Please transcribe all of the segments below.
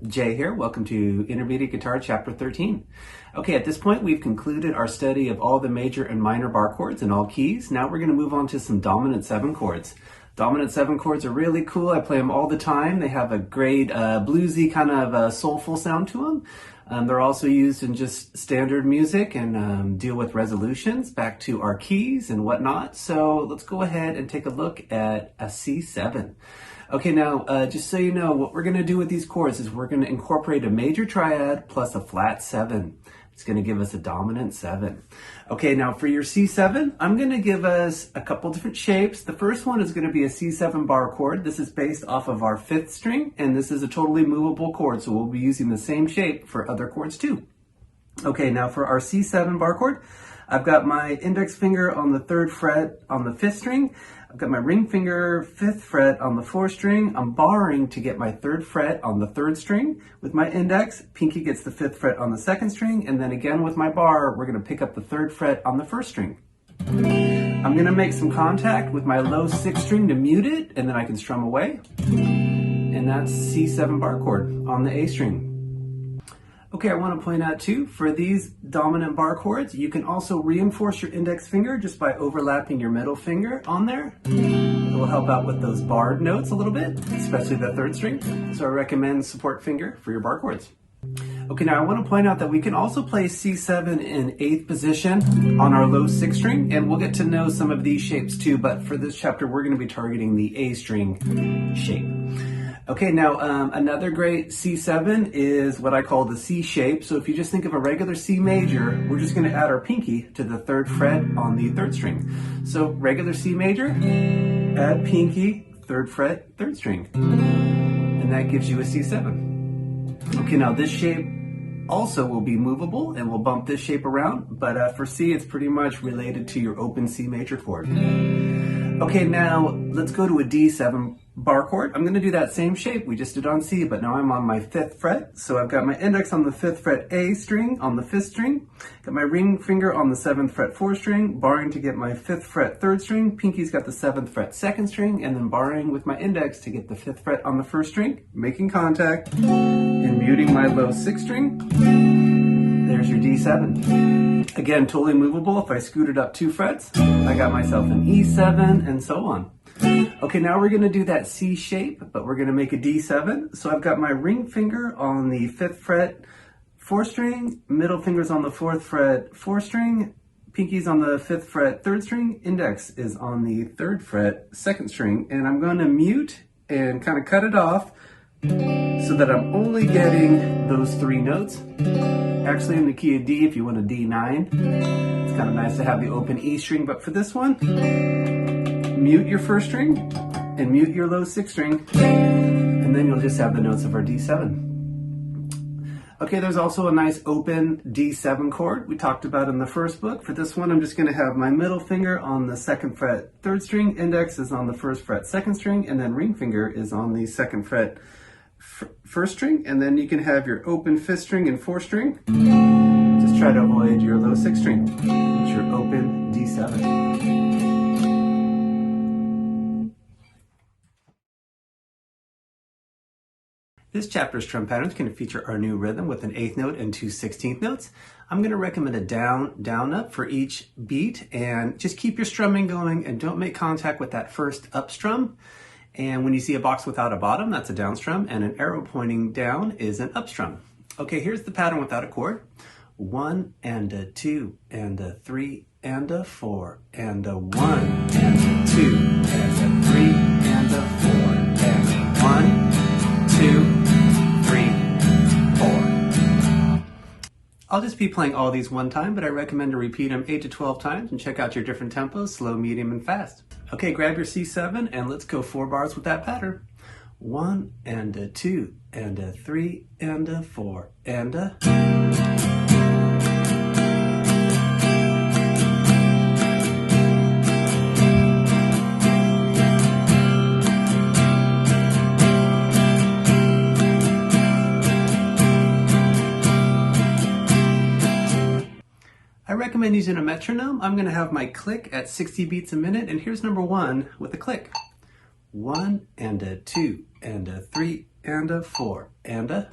Jay here. Welcome to Intermediate Guitar Chapter 13. Okay, at this point we've concluded our study of all the major and minor bar chords in all keys. Now we're going to move on to some dominant 7 chords. Dominant 7 chords are really cool. I play them all the time. They have a great bluesy kind of soulful sound to them. They're also used in just standard music and deal with resolutions back to our keys and whatnot. So let's go ahead and take a look at a C7. Okay, now just so you know, what we're going to do with these chords is we're going to incorporate a major triad plus a flat 7. It's going to give us a dominant 7. Okay, now for your C7, I'm going to give us a couple different shapes. The first one is going to be a C7 bar chord. This is based off of our 5th string, and this is a totally movable chord, so we'll be using the same shape for other chords too. Okay, now for our C7 bar chord, I've got my index finger on the 3rd fret on the 5th string. I've got my ring finger 5th fret on the 4th string. I'm barring to get my 3rd fret on the 3rd string with my index. Pinky gets the 5th fret on the 2nd string, and then again with my bar, we're going to pick up the 3rd fret on the 1st string. I'm going to make some contact with my low 6th string to mute it, and then I can strum away. And that's C7 bar chord on the A string. Okay, I want to point out too, for these dominant bar chords, you can also reinforce your index finger just by overlapping your middle finger on there. It will help out with those barred notes a little bit, especially the 3rd string. So I recommend support finger for your bar chords. Okay, now I want to point out that we can also play C7 in 8th position on our low 6th string, and we'll get to know some of these shapes too, but for this chapter, we're going to be targeting the A string shape. Okay, now another great C7 is what I call the C shape. So if you just think of a regular C major, we're just going to add our pinky to the 3rd fret on the 3rd string. So regular C major, add pinky, 3rd fret, 3rd string. And that gives you a C7. Okay, now this shape also will be movable and we'll bump this shape around, but for C it's pretty much related to your open C major chord. Okay, now let's go to a D7 bar chord. I'm going to do that same shape we just did on C, but now I'm on my 5th fret. So I've got my index on the 5th fret A string, on the 5th string, got my ring finger on the 7th fret 4th string, barring to get my 5th fret 3rd string, pinky's got the 7th fret 2nd string, and then barring with my index to get the 5th fret on the 1st string, making contact, and muting my low 6th string. There's your D7. Again, totally movable. If I scooted up 2 frets, I got myself an E7 and so on. Okay, now we're going to do that C shape, but we're going to make a D7. So I've got my ring finger on the 5th fret 4th string, middle finger's on the 4th fret 4th string, pinky's on the 5th fret 3rd string, index is on the 3rd fret 2nd string, and I'm going to mute and kind of cut it off so that I'm only getting those 3 notes. Actually in the key of D if you want a D9. It's kind of nice to have the open E string, but for this one, mute your 1st string and mute your low 6th string, and then you'll just have the notes of our D7. Okay, there's also a nice open D7 chord we talked about in the first book. For this one, I'm just going to have my middle finger on the 2nd fret 3rd string, index is on the 1st fret 2nd string, and then ring finger is on the 2nd fret 1st string, and then you can have your open 5th string and 4th string. Just try to avoid your low 6th string. It's your open D7. This chapter's strum patterns can feature our new rhythm with an 8th note and 2 16th notes. I'm going to recommend a down, up for each beat, and just keep your strumming going and don't make contact with that first up strum. And when you see a box without a bottom, that's a down strum, and an arrow pointing down is an up strum. Okay, here's the pattern without a chord. 1 and a 2 and a 3 and a 4 and a 1 and a 2 and a 3 and a 4 and a 1, 2, 3, 4. I'll just be playing all these one time, but I recommend to repeat them 8 to 12 times and check out your different tempos, slow, medium, and fast. Okay, grab your C7 and let's go 4 bars with that pattern. 1 and a 2 and a 3 and a 4 and a... I recommend using a metronome. I'm going to have my click at 60 beats a minute, and here's number 1 with a click. 1 and a 2 and a 3 and a 4 and a.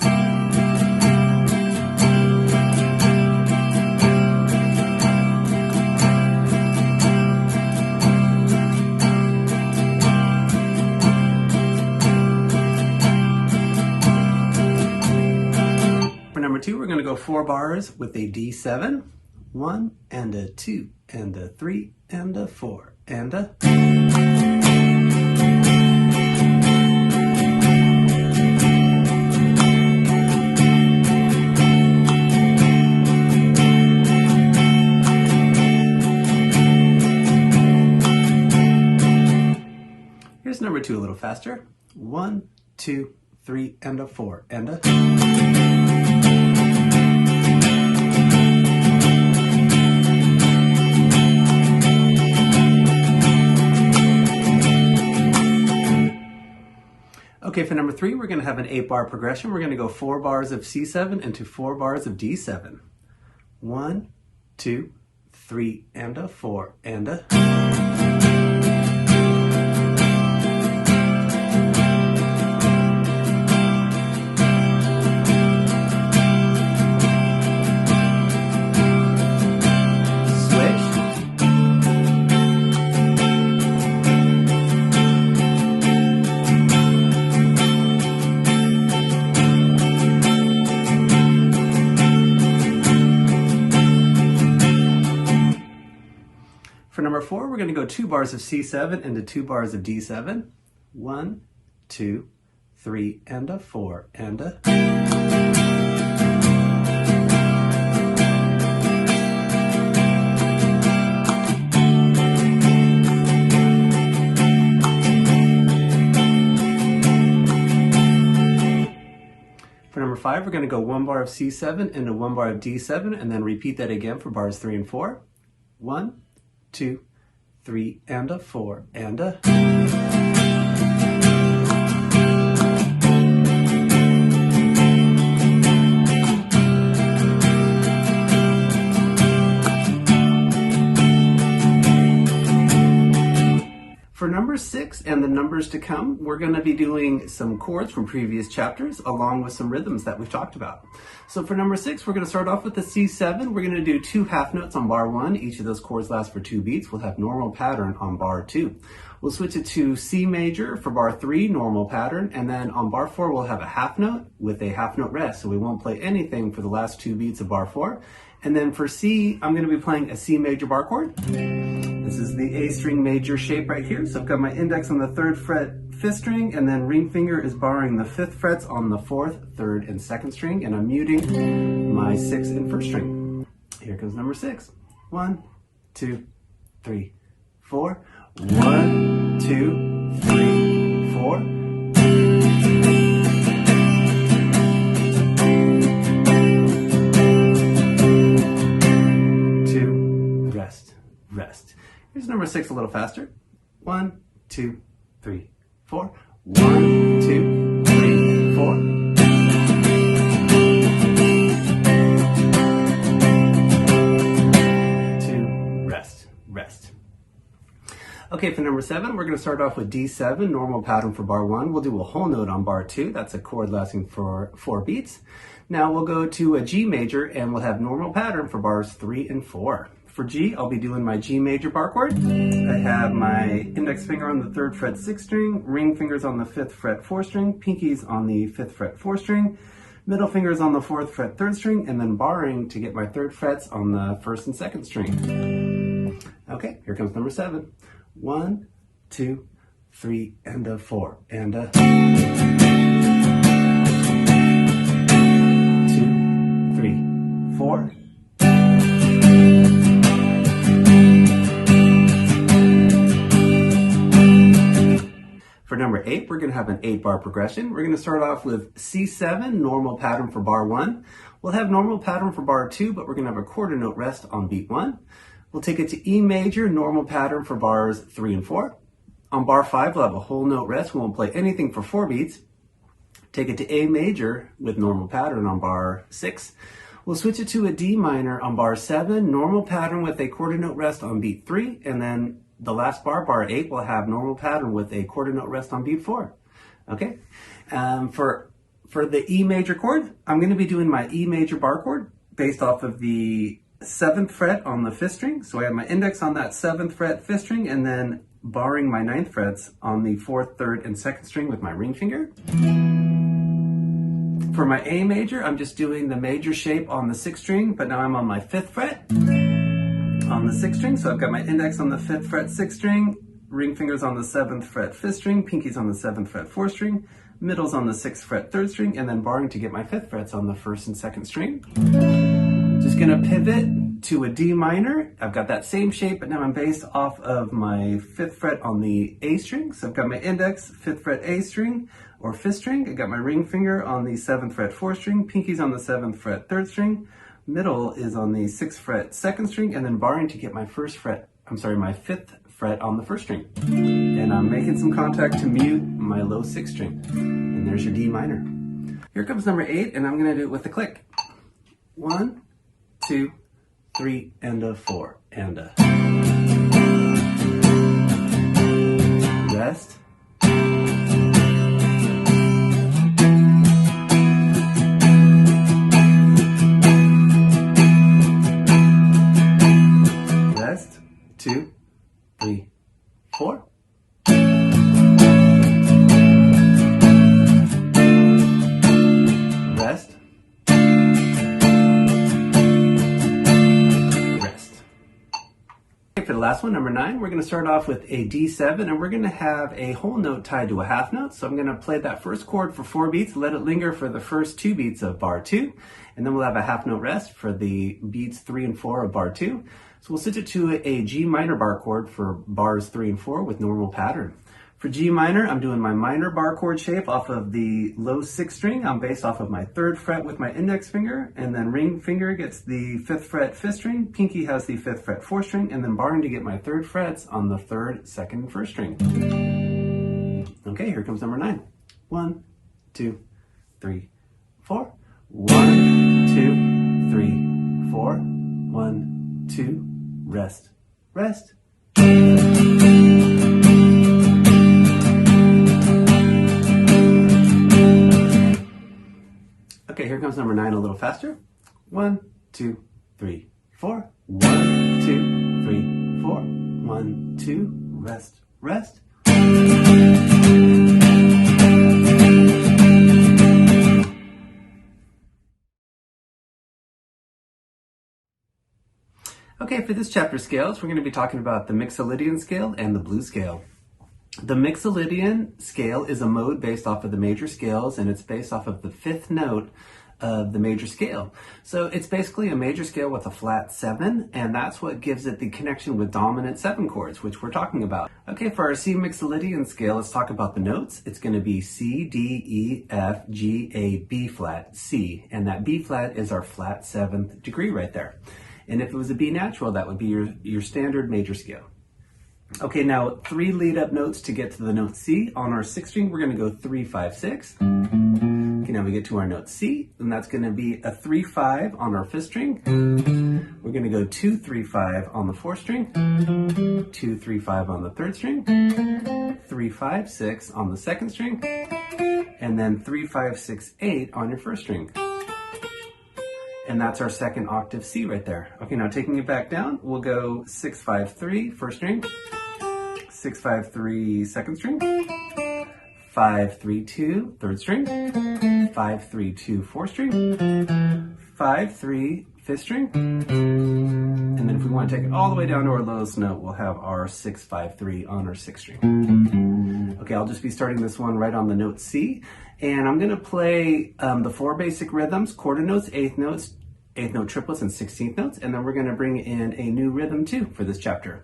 For number 2, we're going to go 4 bars with a D7. 1 and a 2 and a 3 and a 4 and a. Here's number 2 a little faster. 1, 2, 3 and a 4 and a. Okay, for number 3, we're going to have an 8-bar progression. We're going to go 4 bars of C7 into 4 bars of D7. 1, 2, 3, and a 4, and a. For number 4, we're going to go 2 bars of C7 into 2 bars of D7. 1, 2, 3, and a 4, and a. For number 5, we're going to go 1 bar of C7 into 1 bar of D7, and then repeat that again for bars 3 and 4. 1, 2, 3, and a 4, and a. For number 6 and the numbers to come, we're going to be doing some chords from previous chapters along with some rhythms that we've talked about. So for number 6, we're going to start off with the C7. We're going to do 2 half notes on bar 1. Each of those chords lasts for 2 beats. We'll have normal pattern on bar 2. We'll switch it to C major for bar 3, normal pattern, and then on bar 4 we'll have a half note with a half note rest, so we won't play anything for the last 2 beats of bar 4. And then for C, I'm going to be playing a C major bar chord. This is the A string major shape right here. So I've got my index on the 3rd fret, 5th string, and then ring finger is barring the 5th frets on the 4th, 3rd, and 2nd string, and I'm muting my 6th and 1st string. Here comes number 6. 1, 2, 3, 4. 1, 2, 3, 4. Rest. Here's number 6 a little faster. 1, 2, 3, 4. 1, 2, 3, 4. 2, rest. Okay, for number 7, we're going to start off with D7, normal pattern for bar 1. We'll do a whole note on bar 2. That's a chord lasting for 4 beats. Now we'll go to a G major and we'll have normal pattern for bars 3 and 4. For G, I'll be doing my G major bar chord. I have my index finger on the 3rd fret 6th string, ring fingers on the 5th fret 4th string, pinkies on the 5th fret 4th string, middle fingers on the 4th fret 3rd string, and then barring to get my 3rd frets on the 1st and 2nd string. Okay, here comes number 7. 1, 2, 3, and a 4, and a. 2, 3, 4. For number 8, we're going to have an 8-bar progression. We're going to start off with C7, normal pattern for bar 1. We'll have normal pattern for bar 2, but we're going to have a quarter note rest on beat 1. We'll take it to E major, normal pattern for bars 3 and 4. On bar 5, we'll have a whole note rest. We won't play anything for 4 beats. Take it to A major with normal pattern on bar 6. We'll switch it to a D minor on bar 7, normal pattern with a quarter note rest on beat 3, and then the last bar, bar 8, will have normal pattern with a quarter note rest on beat 4. Okay? For For the E major chord, I'm going to be doing my E major bar chord based off of the 7th fret on the 5th string. So I have my index on that 7th fret 5th string, and then barring my 9th frets on the 4th, 3rd, and 2nd string with my ring finger. For my A major, I'm just doing the major shape on the 6th string, but now I'm on my 5th fret on the 6th string. So I've got my index on the 5th fret 6th string, ring fingers on the 7th fret 5th string, pinkies on the 7th fret 4th string, middles on the 6th fret 3rd string, and then barring to get my 5th frets on the 1st and 2nd string. Just gonna pivot to a D minor. I've got that same shape, but now I'm based off of my 5th fret on the A string. So I've got my index, 5th fret A string or 5th string. I got my ring finger on the 7th fret 4th string, pinkies on the 7th fret 3rd string, middle is on the 6th fret 2nd string, and then barring to get my my 5th fret on the 1st string. And I'm making some contact to mute my low 6th string. And there's your D minor. Here comes number 8, and I'm gonna do it with a click. 1, 2, 3, and a 4, and a rest. Rest, 2, 3, 4. Rest. For the last one, number 9, we're going to start off with a D7, and we're going to have a whole note tied to a half note. So I'm going to play that first chord for 4 beats, let it linger for the first 2 beats of bar 2, and then we'll have a half note rest for the beats 3 and 4 of bar 2. So we'll switch it to a G minor bar chord for bars 3 and 4 with normal pattern. For G minor, I'm doing my minor bar chord shape off of the low 6th string. I'm based off of my 3rd fret with my index finger, and then ring finger gets the 5th fret 5th string, pinky has the 5th fret 4th string, and then barring to get my 3rd frets on the 3rd, 2nd, and 1st string. Okay, here comes number 9. 1, 2, 3, 4. 1, 2, 3, 4. 1, 2, rest, rest. Okay, here comes number 9 a little faster. 1, 2, 3, 4. 1, 2, 3, 4. 1, 2, rest, rest. Okay, for this chapter scales, we're going to be talking about the Mixolydian scale and the blues scale. The Mixolydian scale is a mode based off of the major scales, and it's based off of the 5th note of the major scale. So it's basically a major scale with a flat 7, and that's what gives it the connection with dominant 7 chords, which we're talking about. Okay, for our C Mixolydian scale, let's talk about the notes. It's going to be C, D, E, F, G, A, B flat, C, and that B flat is our flat 7th degree right there. And if it was a B natural, that would be your standard major scale. Okay, now 3 lead up notes to get to the note C. On our 6th string, we're going to go 3, 5, 6. Okay, now we get to our note C, and that's going to be a 3, 5 on our 5th string. We're going to go 2, 3, 5 on the 4th string, 2, 3, 5 on the 3rd string, 3, 5, 6 on the 2nd string, and then 3, 5, 6, 8 on your 1st string. And that's our 2nd octave C right there. Okay, now taking it back down, we'll go 6, 5, 3, 1st string, 6, 5, 3, 2nd string, 5, 3, 2, 3rd string, 5, 3, 2, 4th string, 5, 3, 5th string, and then if we want to take it all the way down to our lowest note, we'll have our 6, 5, 3 on our 6th string. Okay, I'll just be starting this one right on the note C, and I'm going to play the 4 basic rhythms, quarter notes, 8th notes, 8th note triplets, and 16th notes, and then we're going to bring in a new rhythm too for this chapter.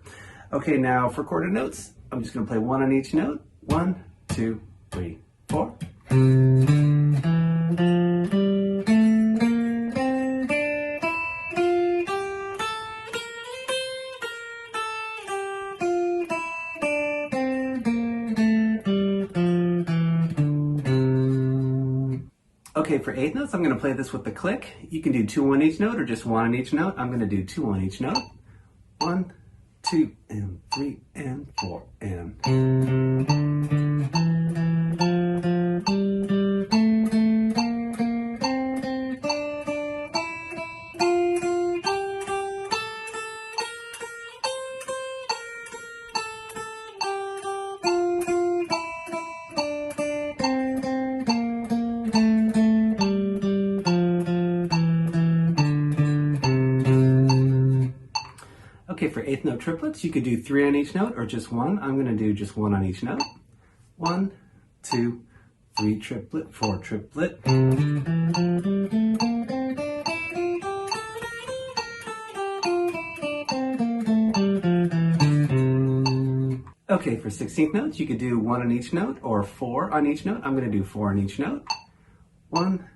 Okay, now for quarter notes, I'm just going to play 1 on each note. 1, 2, 3, 4. Okay, for 8th notes, I'm going to play this with the click. You can do 2 on each note or just 1 on each note. I'm going to do 2 on each note. 1, 2, and 3, and 4, and... Okay, for eighth note triplets, you could do 3 on each note or just 1. I'm going to do just 1 on each note. 1, 2, 3 triplet, 4 triplet. Okay, for 16th notes, you could do 1 on each note or 4 on each note. I'm going to do 4 on each note. 1,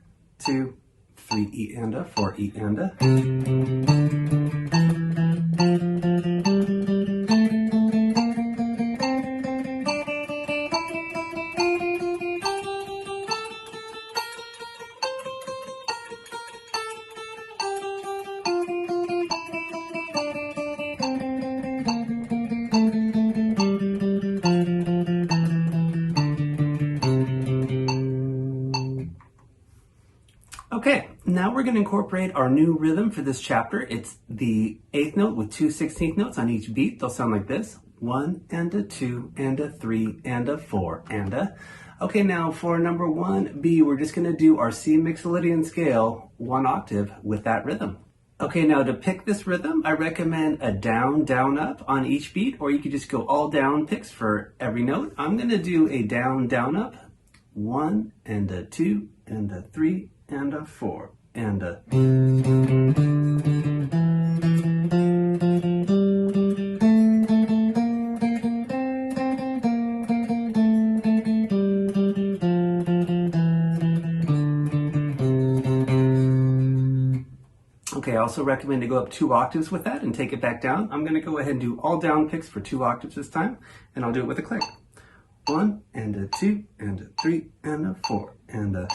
2, 3 E and a, 4 E and a. Okay, now we're going to incorporate our new rhythm for this chapter. It's the 8th note with 2 16th notes on each beat. They'll sound like this. 1 and a 2 and a 3 and a 4 and a. Okay, now for number 1B, we're just going to do our C Mixolydian Scale 1 octave with that rhythm. Okay, now to pick this rhythm, I recommend a down, down, up on each beat, or you could just go all down picks for every note. I'm going to do a down, down, up. 1 and a 2 and a 3 and a 4 and a. Okay, I also recommend to go up 2 octaves with that and take it back down. I'm going to go ahead and do all down picks for 2 octaves this time, and I'll do it with a click. 1 and a 2 and a 3 and a 4 and a.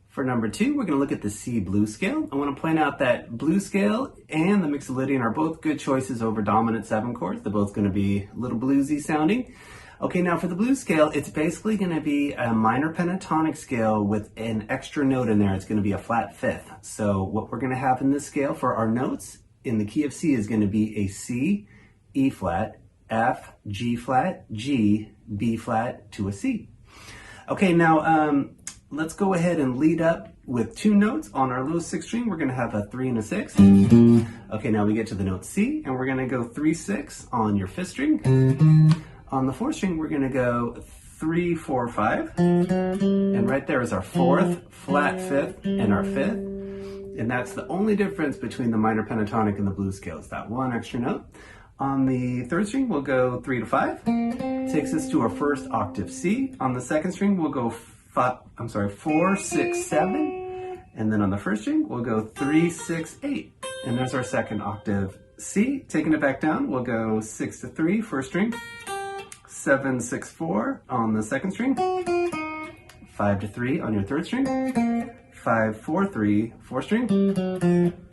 For number 2, we're going to look at the C blues scale. I want to point out that blues scale and the Mixolydian are both good choices over dominant 7 chords. They're both going to be a little bluesy sounding. Okay, now for the blues scale, it's basically going to be a minor pentatonic scale with an extra note in there. It's going to be a flat 5th. So what we're going to have in this scale for our notes in the key of C is going to be a C, E flat, F, G flat, G, B flat to a C. Okay, now let's go ahead and lead up with 2 notes on our low 6th string. We're going to have a 3 and a 6. Okay, now we get to the note C, and we're going to go 3, 6 on your 5th string. On the 4th string, we're going to go 3, 4, 5. And right there is our 4th, flat 5th, and our 5th. And that's the only difference between the minor pentatonic and the blues scale. It's that 1 extra note. On the 3rd string, we'll go 3 to 5. Takes us to our 1st octave C. On the 2nd string, we'll go 4, 6, 7. And then on the 1st string, we'll go 3, 6, 8. And there's our 2nd octave C. Taking it back down, we'll go 6 to 3, 1st string. 7, 6, 4 on the 2nd string. 5 to 3 on your 3rd string. 5, 4, 3, 4th string.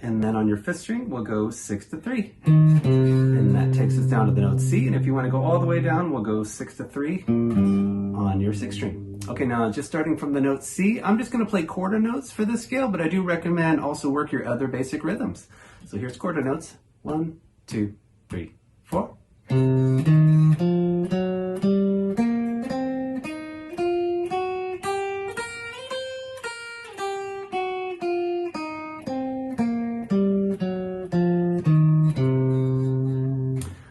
And then on your 5th string, we'll go 6 to 3. And that takes us down to the note C. And if you want to go all the way down, we'll go 6 to 3 on your 6th string. Okay, now just starting from the note C, I'm just going to play quarter notes for this scale, but I do recommend also work your other basic rhythms. So here's quarter notes. 1, 2, 3, 4.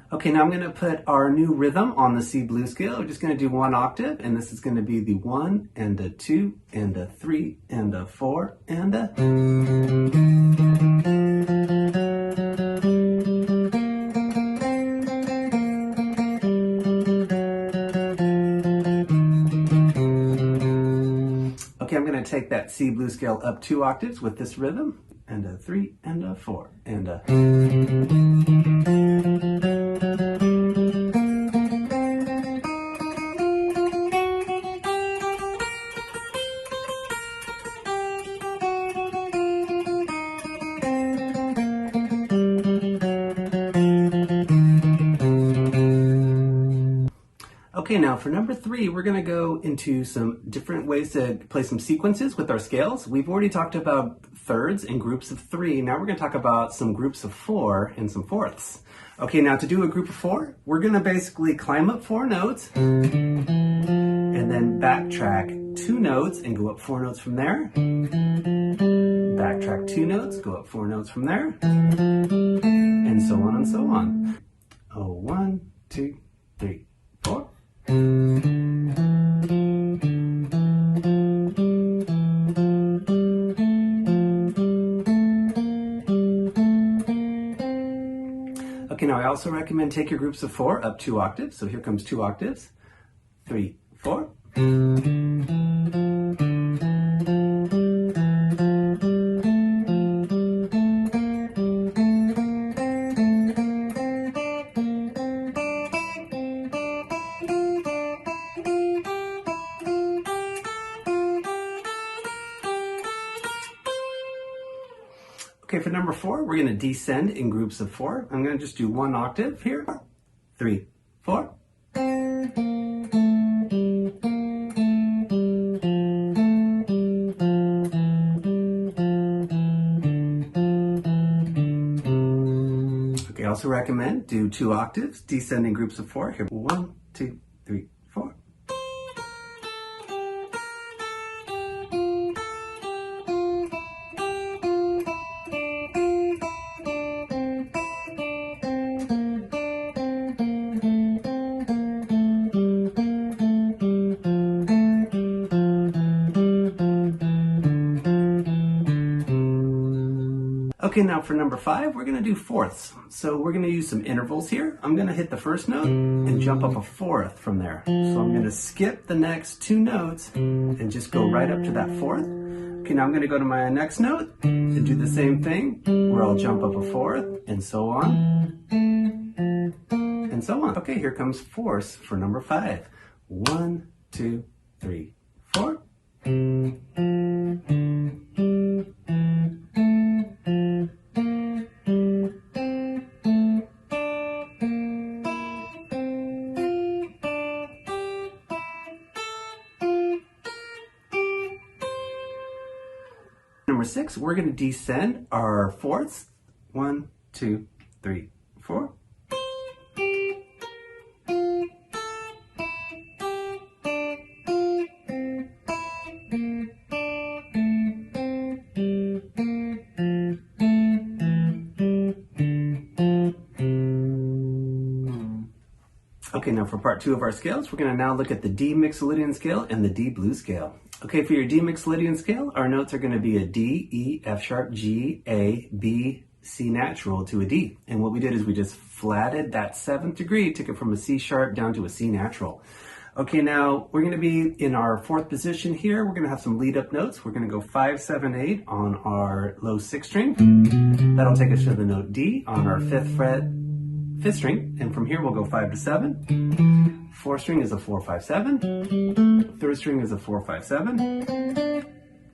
Okay, now I'm going to put our new rhythm on the C blues scale. We're just going to do 1 octave, and this is going to be the 1 and a 2 and a 3 and a 4 and a. Okay, I'm going to take that C blues scale up 2 octaves with this rhythm, and a 3 and a 4 and a. Okay, now for number 3, we're going to go into some different ways to play some sequences with our scales. We've already talked about thirds and groups of 3. Now we're going to talk about some groups of 4 and some fourths. Okay, now to do a group of 4, we're going to basically climb up 4 notes and then backtrack 2 notes and go up 4 notes from there. Backtrack 2 notes, go up 4 notes from there, and so on and so on. 1, 2, 3, 4. Okay, now I also recommend take your groups of 4 up 2 octaves. So here comes 2 octaves. 3, 4. Okay, for number 4, we're going to descend in groups of 4. I'm going to just do 1 octave here. 3, 4. Okay, I also recommend do 2 octaves, descend in groups of 4. Here, 1, 2, 3, 4. Okay, now for number 5, we're going to do fourths. So we're going to use some intervals here. I'm going to hit the first note and jump up a fourth from there. So I'm going to skip the next 2 notes and just go right up to that fourth. Okay, now I'm going to go to my next note and do the same thing where I'll jump up a fourth and so on and so on. Okay, here comes fourths for number 5. 1, 2, 3, 4. Number 6, we're going to descend our fourths. 1, 2, 3, 4. Okay, now for part 2 of our scales, we're going to now look at the D Mixolydian Scale and the D blues scale. Okay, for your D Mixolydian Scale, our notes are going to be a D, E, F sharp, G, A, B, C natural to a D. And what we did is we just flatted that 7th degree, took it from a C sharp down to a C natural. Okay, now we're going to be in our 4th position here. We're going to have some lead up notes. We're going to go 5, 7, 8 on our low 6th string. That'll take us to the note D on our 5th fret, 5th string, and from here we'll go 5 to 7. 4th string is a 4, 5, 7. 3rd string is a 4, 5, 7.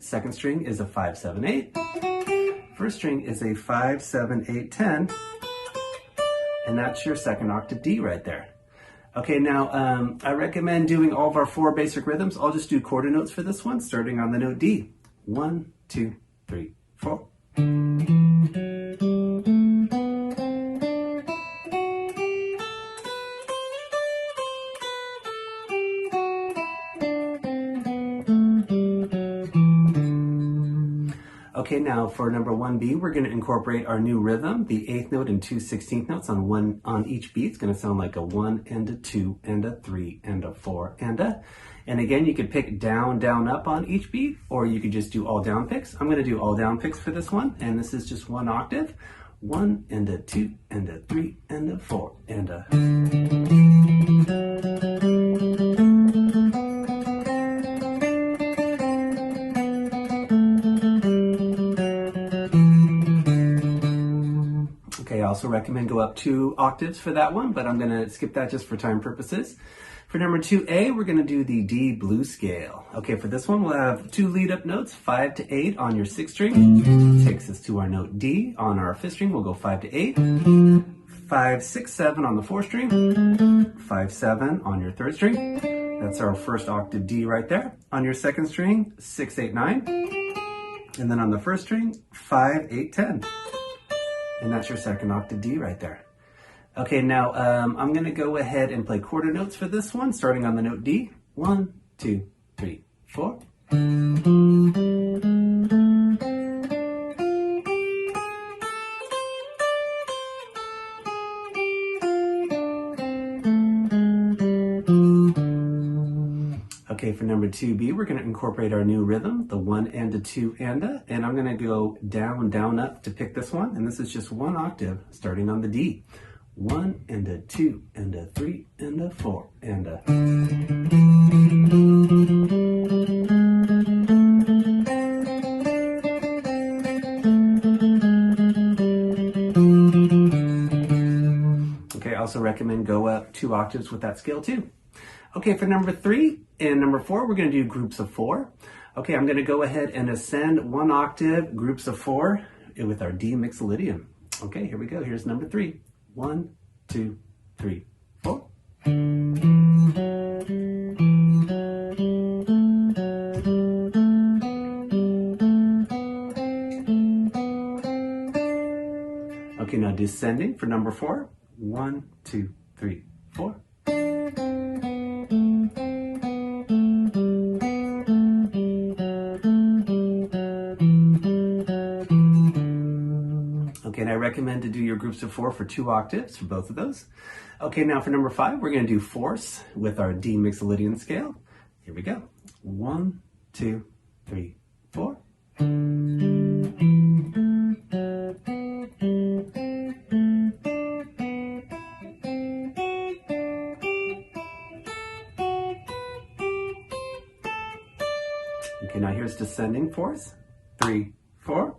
2nd string is a 5, 7, 8. 1st string is a 5, 7, 8, 10. And that's your 2nd octave D right there. Okay, now I recommend doing all of our 4 basic rhythms. I'll just do quarter notes for this one, starting on the note D. 1, 2, 3, 4. Okay, now for number 1B, we're going to incorporate our new rhythm, the 8th note and 2 16th notes on each beat. It's going to sound like a 1 and a 2 and a 3 and a 4 and a. And again, you could pick down, down, up on each beat, or you could just do all down picks. I'm going to do all down picks for this one, and this is just 1 octave. 1 and a 2 and a 3 and a 4 and a. Okay, I also recommend go up 2 octaves for that one, but I'm going to skip that just for time purposes. For number 2A, we're going to do the D blues scale. Okay, for this one, we'll have 2 lead up notes, 5 to 8 on your 6th string. Takes us to our note D. On our 5th string, we'll go 5 to 8. 5, 6, 7 on the 4th string, 5, 7 on your 3rd string. That's our first octave D right there. On your 2nd string, 6, 8, 9. And then on the 1st string, 5, 8, 10. And that's your 2nd octave D right there. Okay, now I'm gonna go ahead and play quarter notes for this one, starting on the note D. 1, 2, 3, 4. Okay, for number 2B, we're going to incorporate our new rhythm, the 1 and a 2 and a, and I'm going to go down, down, up to pick this one, and this is just 1 octave starting on the D. 1 and a 2 and a 3 and a 4 and a. Okay, I also recommend go up 2 octaves with that scale too. Okay, for number 3 and number 4, we're going to do groups of 4. Okay, I'm going to go ahead and ascend 1 octave, groups of 4 with our D Mixolydian. Okay, here we go. Here's number 3. 1, 2, 3, 4. Okay, now descending for number 4. 1, 2, 3, 4. Okay, and I recommend to do your groups of 4 for 2 octaves for both of those. Okay, now for number 5, we're going to do fourths with our D Mixolydian scale. Here we go. 1, 2, 3, 4. Okay, now here's descending fourths. 3, 4.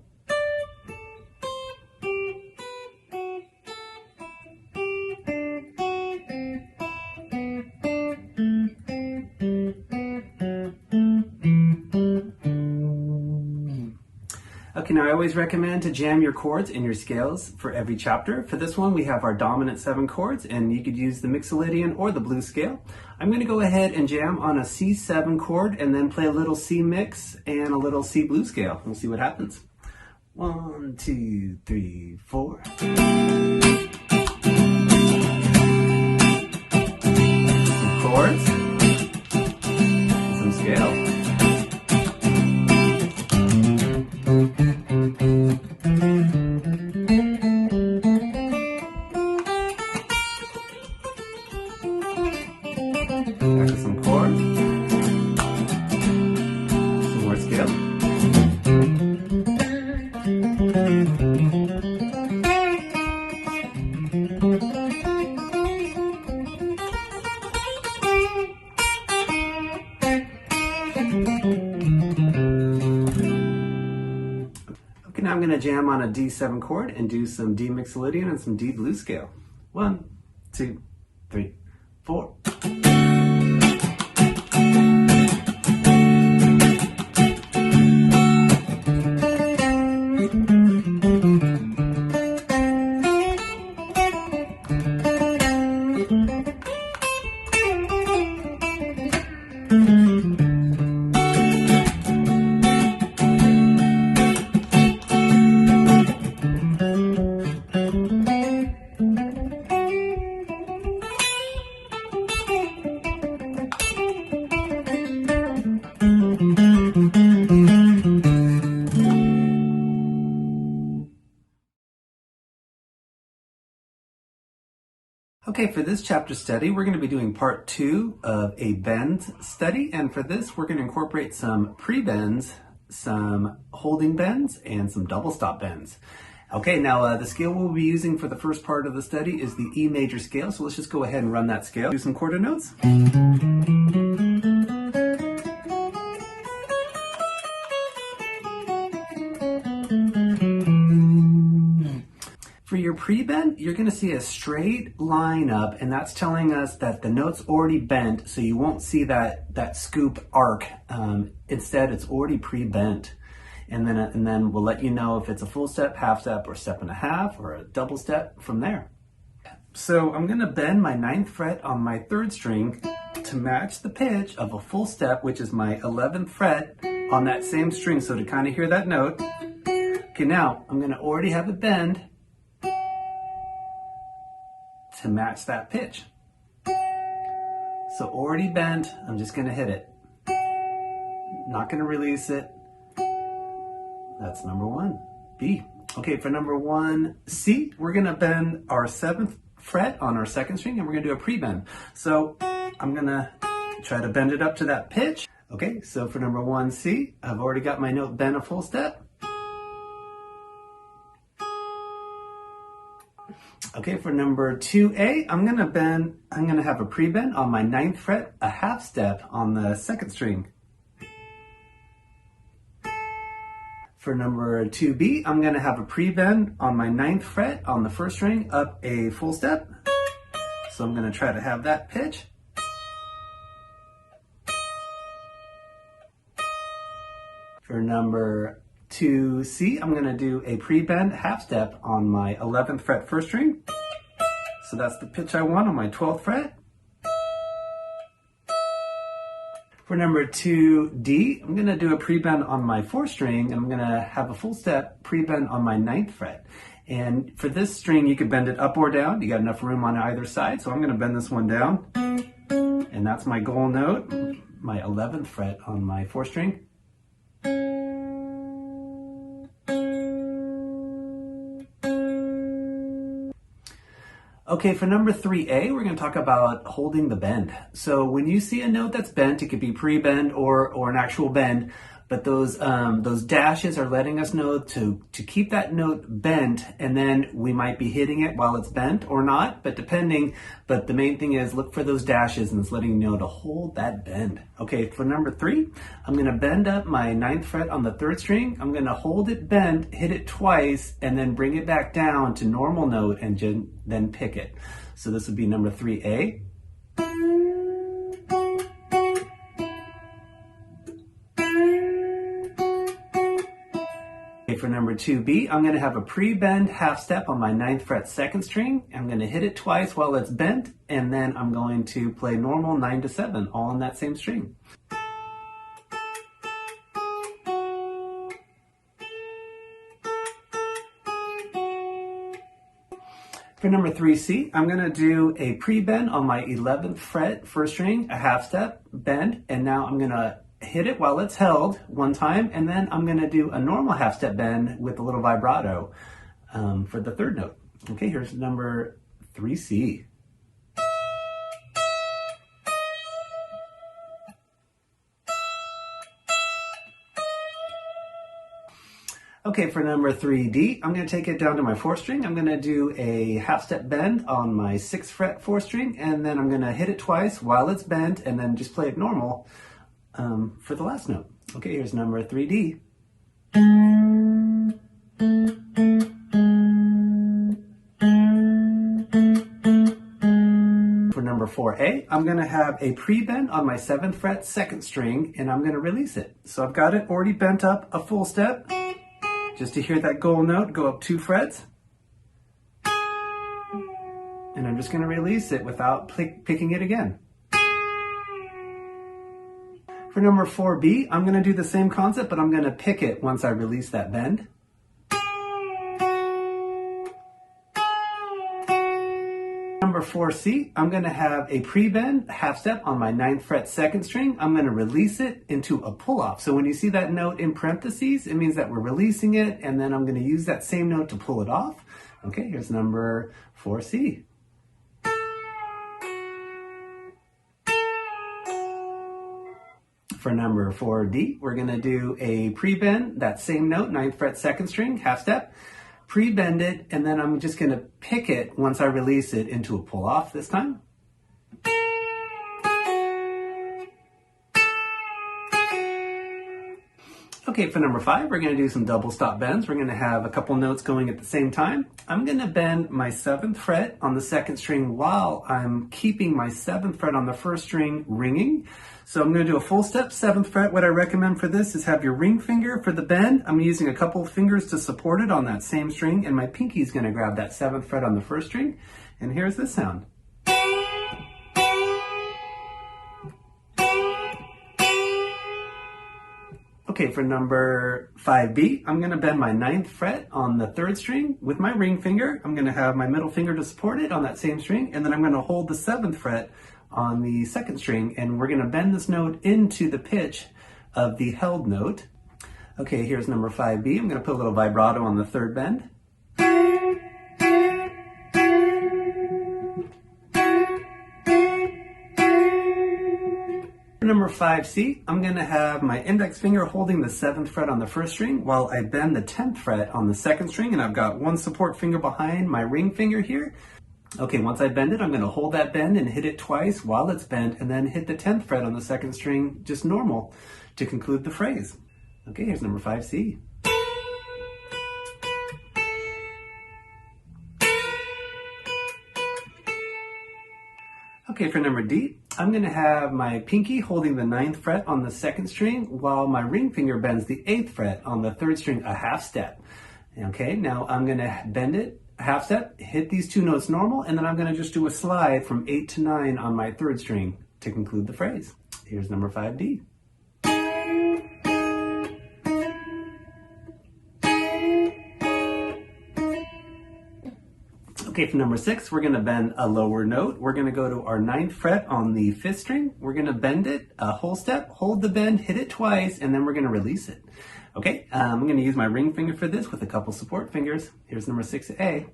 Okay, now I always recommend to jam your chords in your scales for every chapter. For this one, we have our dominant 7 chords, and you could use the Mixolydian or the blues scale. I'm going to go ahead and jam on a C7 chord and then play a little C mix and a little C blues scale. We'll see what happens. 1, 2, 3, 4. Some chords, some scale. Back to some chords, some more scale. Okay, now I'm going to jam on a D7 chord and do some D Mixolydian and some D blues scale. 1, 2, 3, 4. Okay, for this chapter study, we're going to be doing part 2 of a bend study. And for this, we're going to incorporate some pre-bends, some holding bends, and some double stop bends. Okay, now the scale we'll be using for the first part of the study is the E major scale. So let's just go ahead and run that scale. Do some quarter notes. For your pre-bend, you're going to see a straight line up, and that's telling us that the note's already bent, so you won't see that scoop arc. Instead, it's already pre-bent. And then we'll let you know if it's a full step, half step, or step and a half, or a double step from there. So I'm gonna bend my 9th fret on my 3rd string to match the pitch of a full step, which is my 11th fret on that same string. So to kind of hear that note. Okay, now I'm gonna already have it bend to match that pitch. So already bent, I'm just gonna hit it. Not gonna release it. That's number 1, B. Okay, for number 1, C, we're gonna bend our 7th fret on our 2nd string and we're gonna do a pre-bend. So I'm gonna try to bend it up to that pitch. Okay, so for number 1, C, I've already got my note bent a full step. Okay, for number 2A, I'm gonna have a pre-bend on my 9th fret, a half step on the 2nd string. For number 2B, I'm gonna have a pre-bend on my 9th fret on the 1st string up a full step. So I'm gonna try to have that pitch. For number 2C, I'm gonna do a pre-bend half step on my 11th fret 1st string. So that's the pitch I want on my 12th fret. For number 2D, I'm gonna do a pre-bend on my 4th string, and I'm gonna have a full step pre-bend on my 9th fret. And for this string, you can bend it up or down. You got enough room on either side, so I'm gonna bend this one down. And that's my goal note, my 11th fret on my 4th string. Okay, for number 3A, we're going to talk about holding the bend. So when you see a note that's bent, it could be pre-bend or an actual bend, but those dashes are letting us know to keep that note bent, and then we might be hitting it while it's bent or not, but the main thing is look for those dashes and it's letting you know to hold that bend. Okay, for number 3, I'm going to bend up my 9th fret on the 3rd string. I'm going to hold it bent, hit it twice, and then bring it back down to normal note and then pick it. So this would be number 3A. For number 2B, I'm going to have a pre-bend half step on my 9th fret 2nd string. I'm going to hit it twice while it's bent, and then I'm going to play normal 9 to 7, all on that same string. For number 3C, I'm going to do a pre-bend on my 11th fret 1st string, a half step, bend, and now I'm going to hit it while it's held one time, and then I'm going to do a normal half step bend with a little vibrato for the 3rd note. Okay, here's number 3C. Okay, for number 3D, I'm going to take it down to my 4th string. I'm going to do a half step bend on my 6th fret 4th string, and then I'm going to hit it twice while it's bent, and then just play it normal for the last note. Okay, here's number 3D. For number 4A, I'm going to have a pre-bend on my 7th fret 2nd string, and I'm going to release it. So I've got it already bent up a full step. Just to hear that goal note, go up 2 frets. And I'm just going to release it without picking it again. For number 4B, I'm going to do the same concept, but I'm going to pick it once I release that bend. Number 4C, I'm going to have a pre-bend half step on my 9th fret 2nd string. I'm going to release it into a pull-off. So when you see that note in parentheses, it means that we're releasing it, and then I'm going to use that same note to pull it off. Okay, here's number 4C. For number 4D, we're going to do a pre-bend, that same note, 9th fret 2nd string, half step, pre-bend it, and then I'm just going to pick it once I release it into a pull-off this time. Okay, for number 5, we're going to do some double stop bends. We're going to have a couple notes going at the same time. I'm going to bend my 7th fret on the 2nd string while I'm keeping my 7th fret on the 1st string ringing. So I'm going to do a full step 7th fret. What I recommend for this is have your ring finger for the bend. I'm using a couple of fingers to support it on that same string, and my pinky is going to grab that 7th fret on the 1st string, And here's this sound. Okay, for number 5B, I'm going to bend my 9th fret on the 3rd string with my ring finger. I'm going to have my middle finger to support it on that same string, and then I'm going to hold the 7th fret on the 2nd string, and we're going to bend this note into the pitch of the held note. Okay, here's number 5B. I'm going to put a little vibrato on the 3rd bend. Number 5C, I'm going to have my index finger holding the 7th fret on the 1st string while I bend the 10th fret on the 2nd string, and I've got one support finger behind my ring finger here. Okay, once I bend it, I'm going to hold that bend and hit it twice while it's bent, and then hit the 10th fret on the 2nd string just normal to conclude the phrase. Okay, here's number 5C. Okay, for number D, I'm going to have my pinky holding the 9th fret on the 2nd string while my ring finger bends the 8th fret on the 3rd string a half step. Okay, now I'm going to bend it a half step, hit these two notes normal, and then I'm going to just do a slide from 8 to 9 on my 3rd string to conclude the phrase. Here's number 5D. Okay, for number 6, we're going to bend a lower note. We're going to go to our 9th fret on the 5th string. We're going to bend it a whole step, hold the bend, hit it twice, and then we're going to release it. Okay, I'm going to use my ring finger for this with a couple support fingers. Here's number 6A.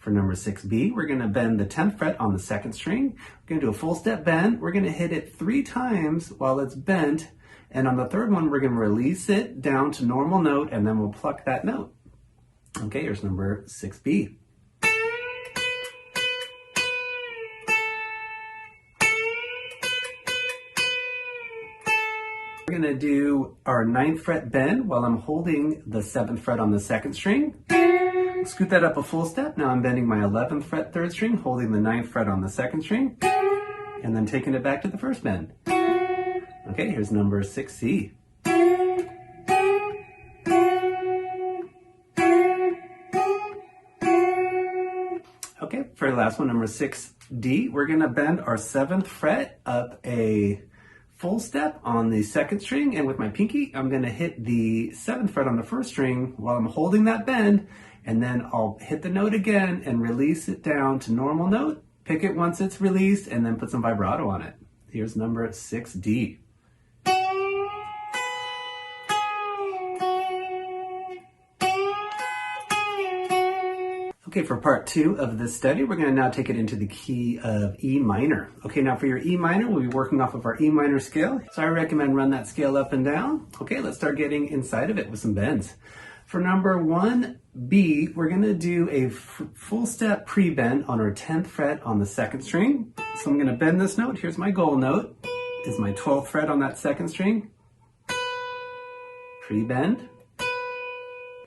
For number 6B, we're going to bend the 10th fret on the 2nd string. We're going to do a full step bend. We're going to hit it 3 times while it's bent. And on the 3rd one, we're going to release it down to normal note, and then we'll pluck that note. Okay, here's number 6B. We're going to do our 9th fret bend while I'm holding the 7th fret on the 2nd string. Scoot that up a full step. Now I'm bending my 11th fret 3rd string, holding the 9th fret on the 2nd string, and then taking it back to the 1st bend. Okay, here's number 6C. Okay, for the last one, number 6D, we're going to bend our 7th fret up a full step on the 2nd string, and with my pinky, I'm going to hit the 7th fret on the 1st string while I'm holding that bend, and then I'll hit the note again and release it down to normal note, pick it once it's released, and then put some vibrato on it. Here's number 6D. Okay, for part 2 of this study, we're going to now take it into the key of E minor. Okay, now for your E minor, we'll be working off of our E minor scale. So I recommend run that scale up and down. Okay, let's start getting inside of it with some bends. For number 1B, we're going to do a full step pre-bend on our 10th fret on the 2nd string. So I'm going to bend this note. Here's my goal note. Is my 12th fret on that 2nd string. Pre-bend.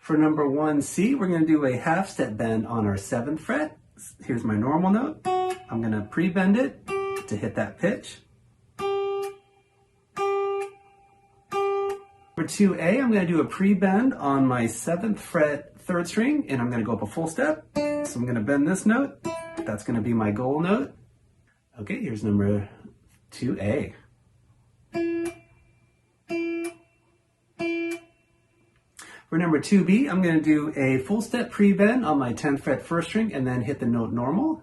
For number 1C, we're going to do a half step bend on our 7th fret. Here's my normal note. I'm going to pre-bend it to hit that pitch. For 2A, I'm going to do a pre-bend on my 7th fret 3rd string, and I'm going to go up a full step. So I'm going to bend this note. That's going to be my goal note. Okay, here's number 2A. For number 2B, I'm going to do a full step pre-bend on my 10th fret 1st string and then hit the note normal.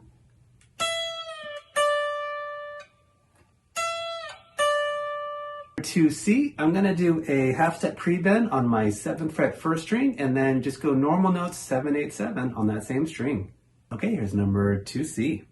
For 2C, I'm going to do a half step pre-bend on my 7th fret 1st string and then just go normal notes 7, 8, 7 on that same string. Okay, here's number 2C.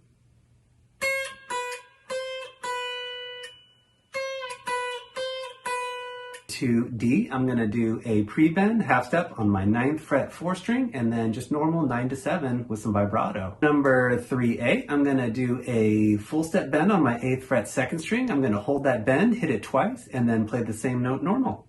To D, I'm going to do a pre-bend half step on my 9th fret 4th string and then just normal 9 to 7 with some vibrato. Number 3A, I'm going to do a full step bend on my 8th fret 2nd string. I'm going to hold that bend, hit it twice, and then play the same note normal.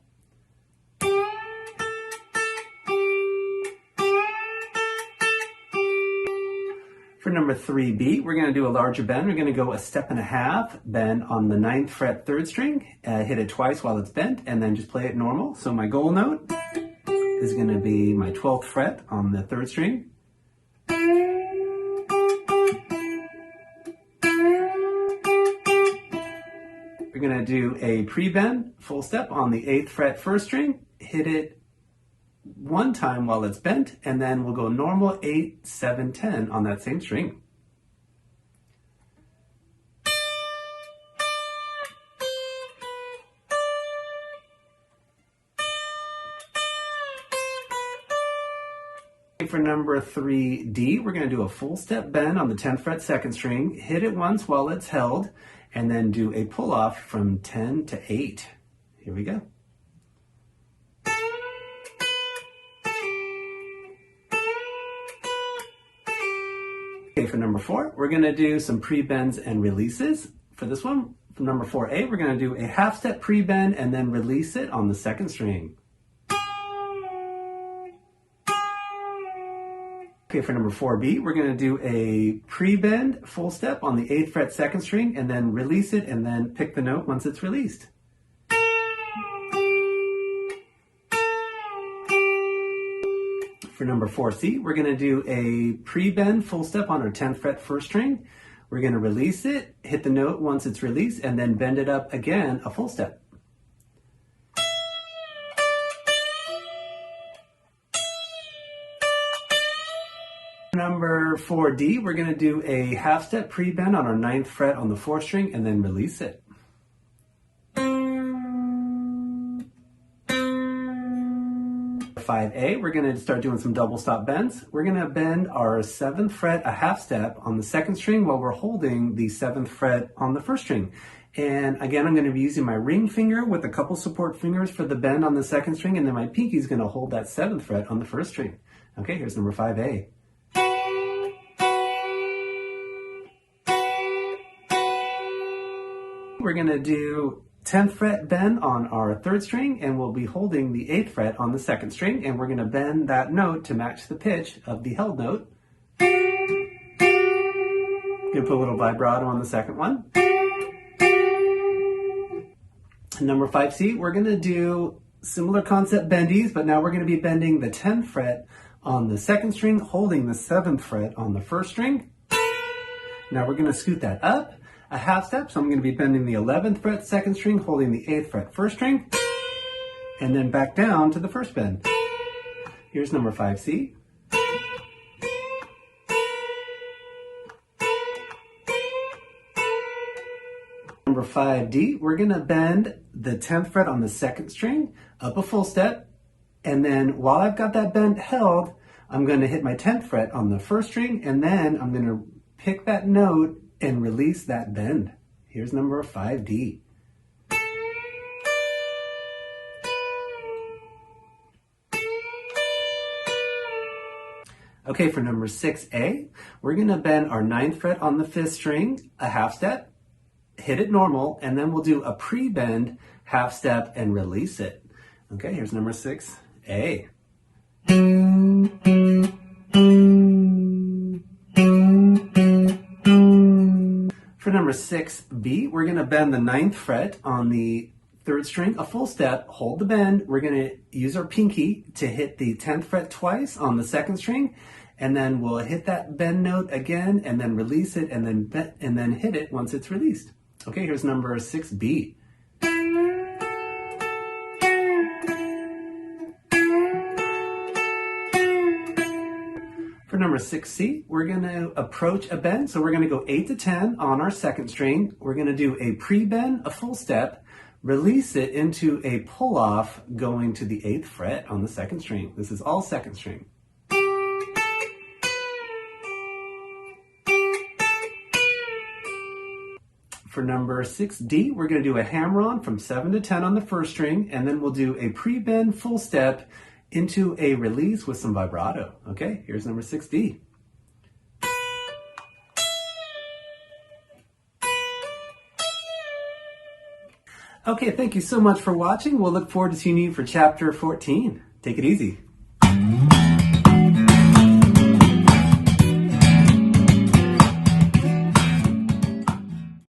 For number 3B, we're going to do a larger bend. We're going to go a step and a half, bend on the 9th fret 3rd string, hit it twice while it's bent, and then just play it normal. So my goal note is going to be my 12th fret on the 3rd string. We're going to do a pre-bend, full step on the 8th fret 1st string, hit it one time while it's bent, and then we'll go normal 8, 7, 10 on that same string. For number 3D, we're going to do a full step bend on the 10th fret 2nd string, hit it once while it's held, and then do a pull off from 10 to 8. Here we go. Okay, for number 4, we're going to do some pre-bends and releases. For this one, for number 4A, we're going to do a half step pre-bend and then release it on the 2nd string. Okay, for number 4B, we're going to do a pre-bend full step on the 8th fret 2nd string and then release it and then pick the note once it's released. For number 4C, we're going to do a pre-bend full step on our 10th fret 1st string. We're going to release it, hit the note once it's released, and then bend it up again, a full step. Number 4D, we're going to do a half step pre-bend on our 9th fret on the 4th string and then release it. 5A, we're going to start doing some double stop bends. We're going to bend our 7th fret a half step on the 2nd string while we're holding the 7th fret on the 1st string. And again, I'm going to be using my ring finger with a couple support fingers for the bend on the 2nd string, and then my pinky is going to hold that 7th fret on the 1st string. Okay, here's number 5A. We're going to do 10th fret bend on our 3rd string, and we'll be holding the 8th fret on the 2nd string, and we're going to bend that note to match the pitch of the held note. Going to put a little vibrato on the second one. Number 5C, we're going to do similar concept bendies, but now we're going to be bending the 10th fret on the 2nd string, holding the 7th fret on the 1st string. Now we're going to scoot that up a half step, so I'm going to be bending the 11th fret 2nd string, holding the 8th fret 1st string, and then back down to the 1st bend. Here's number 5C. Number 5D, we're going to bend the 10th fret on the 2nd string, up a full step, and then while I've got that bend held, I'm going to hit my 10th fret on the 1st string, and then I'm going to pick that note and release that bend. Here's number 5D. Okay, for number 6A, we're going to bend our 9th fret on the 5th string, a half step, hit it normal, and then we'll do a pre-bend, half step, and release it. Okay, here's number 6A. For number 6B, we're going to bend the 9th fret on the 3rd string, a full step, hold the bend. We're going to use our pinky to hit the 10th fret twice on the 2nd string, and then we'll hit that bend note again, and then release it, and then hit it once it's released. Okay, here's number 6B. For number 6C, we're going to approach a bend. So we're going to go 8 to 10 on our 2nd string. We're going to do a pre-bend, a full step, release it into a pull-off going to the 8th fret on the 2nd string. This is all 2nd string. For number 6D, we're going to do a hammer-on from 7 to 10 on the 1st string, and then we'll do a pre-bend, full step, into a release with some vibrato. Okay, here's number 6D. Okay, thank you so much for watching. We'll look forward to seeing you for chapter 14. Take it easy.